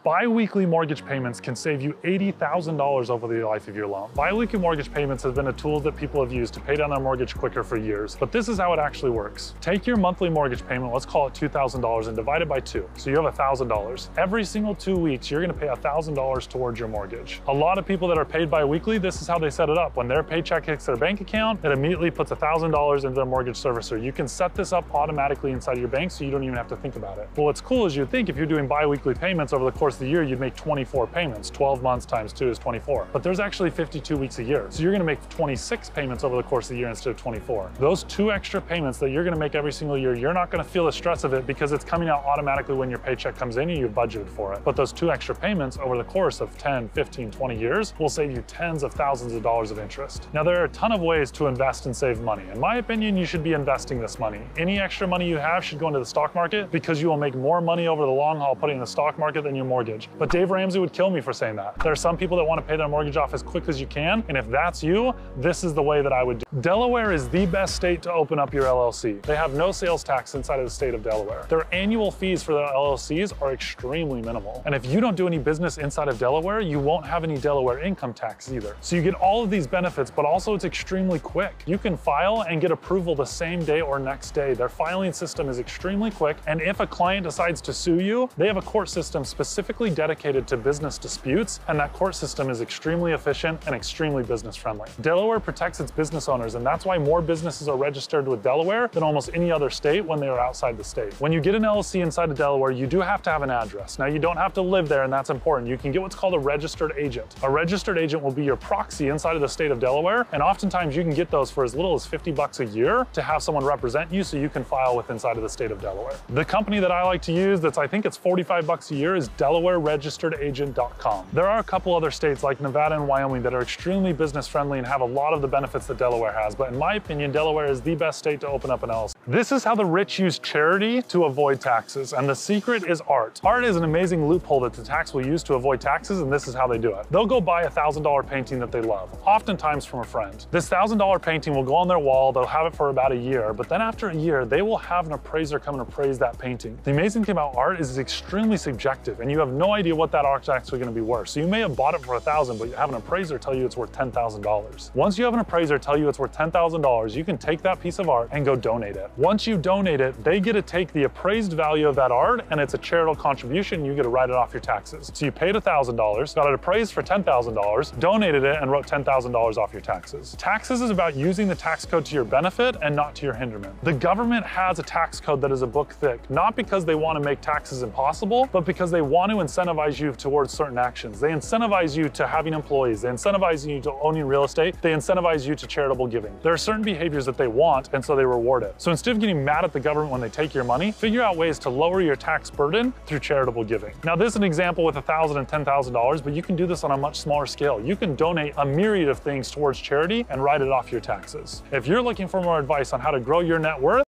Bi-weekly mortgage payments can save you $80,000 over the life of your loan. Bi-weekly mortgage payments has been a tool that people have used to pay down their mortgage quicker for years, but this is how it actually works. Take your monthly mortgage payment, let's call it $2,000, and divide it by 2. So you have $1,000. Every single 2 weeks, you're gonna pay $1,000 towards your mortgage. A lot of people that are paid bi-weekly, this is how they set it up. When their paycheck hits their bank account, it immediately puts $1,000 into their mortgage servicer. You can set this up automatically inside your bank so you don't even have to think about it. Well, what's cool is you'd think if you're doing bi-weekly payments over the course of the year, you'd make 24 payments. 12 months times 2 is 24. But there's actually 52 weeks a year. So you're gonna make 26 payments over the course of the year instead of 24. Those 2 extra payments that you're gonna make every single year, you're not gonna feel the stress of it because it's coming out automatically when your paycheck comes in and you budgeted for it. But those 2 extra payments over the course of 10, 15, 20 years will save you tens of thousands of dollars of interest. Now, there are a ton of ways to invest and save money. In my opinion, you should be investing this money. Any extra money you have should go into the stock market because you will make more money over the long haul putting in the stock market than your mortgage. But Dave Ramsey would kill me for saying that. There are some people that want to pay their mortgage off as quick as you can, and if that's you, this is the way that I would do. Delaware is the best state to open up your LLC. They have no sales tax inside of the state of Delaware. Their annual fees for their LLCs are extremely minimal. And if you don't do any business inside of Delaware, you won't have any Delaware income tax either. So you get all of these benefits, but also it's extremely quick. You can file and get approval the same day or next day. Their filing system is extremely quick, and if a client decides to sue you, they have a court system specifically dedicated to business disputes, and that court system is extremely efficient and extremely business friendly. Delaware protects its business owners, and that's why more businesses are registered with Delaware than almost any other state when they are outside the state. When you get an LLC inside of Delaware, you do have to have an address. Now, you don't have to live there, and that's important. You can get what's called a registered agent. A registered agent will be your proxy inside of the state of Delaware, and oftentimes you can get those for as little as $50 a year to have someone represent you so you can file with inside of the state of Delaware. The company that I like to use I think it's $45 a year is DelawareRegisteredAgent.com. There are a couple other states like Nevada and Wyoming that are extremely business friendly and have a lot of the benefits that Delaware has, but in my opinion, Delaware is the best state to open up an LLC. This is how the rich use charity to avoid taxes, and the secret is art. Art is an amazing loophole that the tax will use to avoid taxes, and this is how they do it. They'll go buy a $1,000 painting that they love, oftentimes from a friend. This $1,000 painting will go on their wall, they'll have it for about a year, but then after a year, they will have an appraiser come and appraise that painting. The amazing thing about art is it's extremely subjective, and you have no idea what that art's actually gonna be worth. So you may have bought it for $1,000, but you have an appraiser tell you it's worth $10,000. Once you have an appraiser tell you it's worth $10,000, you can take that piece of art and go donate it. Once you donate it, they get to take the appraised value of that art, and it's a charitable contribution, you get to write it off your taxes. So you paid $1,000, got it appraised for $10,000, donated it, and wrote $10,000 off your taxes. Taxes is about using the tax code to your benefit and not to your hinderment. The government has a tax code that is a book thick, not because they want to make taxes impossible, but because they want to incentivize you towards certain actions. They incentivize you to having employees, they incentivize you to owning real estate, they incentivize you to charitable giving. There are certain behaviors that they want, and so they reward it. So instead of getting mad at the government when they take your money, figure out ways to lower your tax burden through charitable giving. Now, this is an example with $1,000 and $10,000, but you can do this on a much smaller scale. You can donate a myriad of things towards charity and write it off your taxes. If you're looking for more advice on how to grow your net worth,